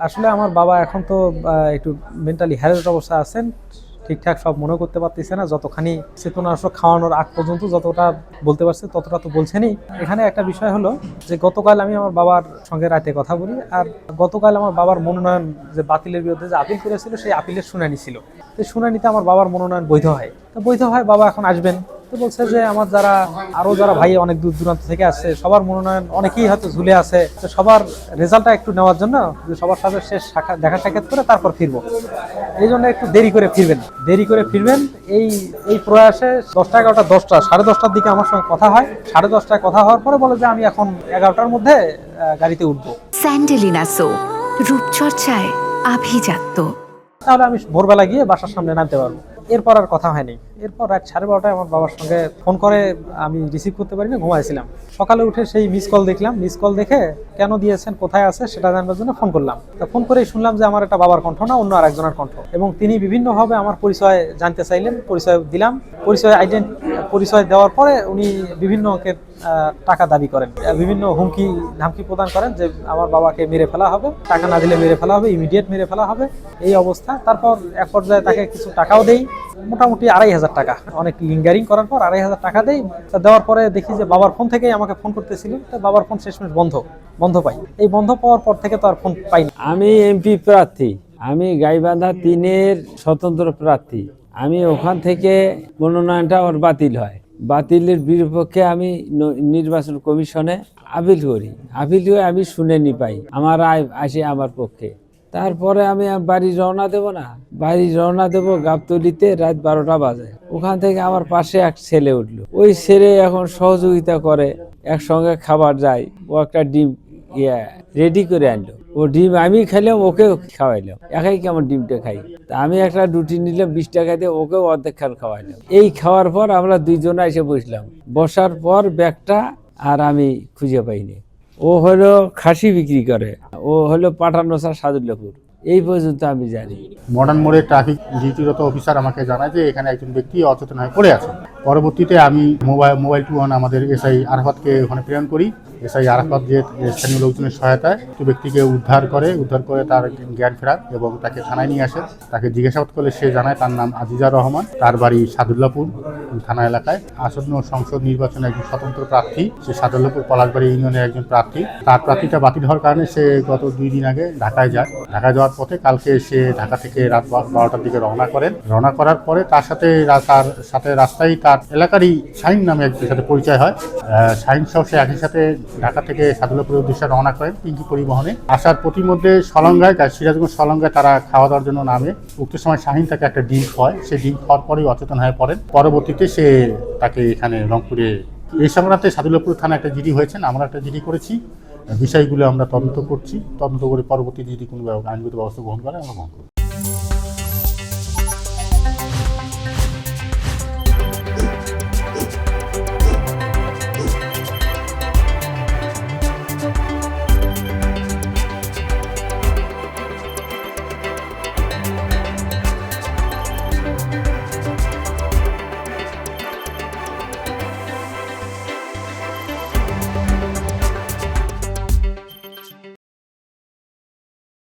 আসলে আমার বাবা এখন তো একটু মেন্টালি হ্যারাসড অবস্থায় আছেন। ঠিকঠাক সব মনে করতে পারতেছে না, যতখানি চেতনানাশক খাওয়ানোর আগ পর্যন্ত যতটা বলতে পারছে ততটা তো বলছেনই। এখানে একটা বিষয় হলো যে গতকাল আমি আমার বাবার সঙ্গে রাতে কথা বলি, আর গতকাল আমার বাবার মনোনয়ন যে বাতিলের বিরুদ্ধে যে আপিল করেছিল সেই আপিলের শুনানি ছিল। তো শুনানিতে আমার বাবার মনোনয়ন বৈধ হয়, তো বৈধ হয় বাবা এখন আসবেন। তো বলছে যে আমার যারা ভাই অনেক দূর দূরান্ত থেকে আসছে সবার মনোনয়ন অনেকেই হয়তো ঝুলে আছে, তো সবার রেজাল্টটা একটু নেওয়ার জন্য যে সবার সাথে শেষ দেখা সাক্ষাৎ করে তারপর ফিরবো, এই জন্য একটু দেরি করে ফিরবেন। এই এই প্রয়াসে 10টা 11টা 10টা 10:30টার দিকে আমার সঙ্গে কথা হয়। 10:30টায় কথা হওয়ার পরে বলে যে আমি এখন 11টার মধ্যে গাড়িতে উঠবো। স্যান্ডেলিনা সো, রূপচর্চায় আভিজাত্য। তাহলে আমি ভোরবেলা গিয়ে বাসার সামনে নামতে পারবো। এরপর আর কথা হয়নি। এরপর রাত 12:30টায় আমার বাবার সঙ্গে ফোন করে, আমি রিসিভ করতে পারিনি, ঘুমাইছিলাম। সকালে উঠে সেই মিস কল দেখলাম, মিস কল দেখে কেন দিয়েছেন কোথায় আছে সেটা জানবার জন্য ফোন করলাম। তা ফোন করেই শুনলাম যে আমার এটা বাবার কণ্ঠ না, অন্য আরেকজনের কণ্ঠ, এবং তিনি বিভিন্নভাবে আমার পরিচয় জানতে চাইলেন। পরিচয় দিলাম। পরিচয় দেওয়ার পরে উনি বিভিন্ন অঙ্কের টাকা দাবি করেন, বিভিন্ন হুমকি ধামকি প্রদান করেন যে আমার বাবাকে মেরে ফেলা হবে, টাকা না দিলে মেরে ফেলা হবে, ইমিডিয়েট মেরে ফেলা হবে, এই অবস্থা। তারপর এক পর্যায়ে তাকে কিছু টাকাও দেই, মোটামুটি 2,500 টাকা। অনেক লিঙ্গারিং করার পর 2,500 টাকা দেই। দেওয়ার পরে দেখি যে বাবার ফোন থেকেই আমাকে ফোন করতেছিলেন। তো বাবার ফোন শেষমেশ বন্ধ পাই। এই বন্ধ পাওয়ার পর থেকে তো আর ফোন পাইনি। আমি এমপি প্রার্থী, আমি গাইবান্ধা 3-এর স্বতন্ত্র প্রার্থী। আমি ওখান থেকে মনোনয়নটা ওর বাতিল হয়, বাতিলের বিপক্ষে আমি নির্বাচন কমিশনে আপিল করি। আপিল করে আমি শুনানি পাই, আমার রায় আসে আমার পক্ষে। তারপরে আমি বাড়ি রওনা দেবো গাবতলিতে রাত 12টা বাজে। ওখান থেকে আমার পাশে এক ছেলে উঠলো, ওই ছেলে এখন সহযোগিতা করে, একসঙ্গে খাবার যায়। ও একটা ডিম রেডি করে আনলো, ও ডিম আমি খাইলাম, ওকেও খাওয়াইলাম, একাই কেমন ডিমটা খাই। তা আমি একটা রুটি নিলাম 20 টাকা দিয়ে, ওকেও অর্ধেক খান খাওয়াইলাম। এই খাওয়ার পর আমরা দুইজনে এসে বসলাম। বসার পর ব্যাগটা আর আমি খুঁজে পাইনি। ও হলো খাসি বিক্রি করে, ও হলো পাঠানোসার সাদুল্লাপুর। এই পর্যন্ত আমি জানি। মডার্ন মোড়ে ট্রাফিক ডিউটিরত অফিসার আমাকে জানায় যে এখানে একজন ব্যক্তি অচেতন হয়ে পড়ে আছে। পরবর্তীতে আমি মোবাইল 21 আমাদের এসআই আরাফাতকে ওখানে প্রেরণ করি। এসআই আরাফাত যে স্থানীয় লোকজনের সহায়তায় একটি ব্যক্তিকে উদ্ধার করে তার জ্ঞান ফেরান এবং তাকে থানায় নিয়ে আসে। তাকে জিজ্ঞাসাবাদ করলে সে জানায় তার নাম আজিজা রহমান, তার বাড়ি সাদুল্লাপুর থানা এলাকায়। আসন্ন সংসদ নির্বাচনে একজন স্বতন্ত্র প্রার্থী, সে সাদুল্লাপুর পলাশবাড়ি ইউনিয়নের একজন প্রার্থী। তার প্রার্থীটা বাতিল হওয়ার কারণে সে গত 2 দিন আগে ঢাকায় যায়। ঢাকায় যাওয়ার পথে কালকে সে ঢাকা থেকে রাত 12টার দিকে রওনা করার পরে তার সাথে রাস্তায় তার এলাকারই শাহিন নামে একজনের সাথে পরিচয় হয়। শাহিন সহ সে একই সাথে ঢাকা থেকে সাদুল্লাপুরের উদ্দেশ্যে রওনা করেন পিঙ্কি পরিবহনে। আসার প্রতিমধ্যে সিরাজগঞ্জ সলঙ্গায় তারা খাওয়া দাওয়ার জন্য নামে। উক্ত সময় শাহিন তাকে একটা ডিম খাওয়ায়, সেই ডিম খাওয়ার পরেই অচেতন হয়ে পড়েন। পরবর্তীতে সে তাকে এখানে রংপুরে এই সংক্রান্তে সাদুল্লাপুর থানা একটা জিডি হয়েছেন, আমরা একটা জিডি করেছি। বিষয়গুলো আমরা তদন্ত করে পরবর্তী যদি কোনো আইনগত ব্যবস্থা গ্রহণ করে আমরা গ্রহণ করব।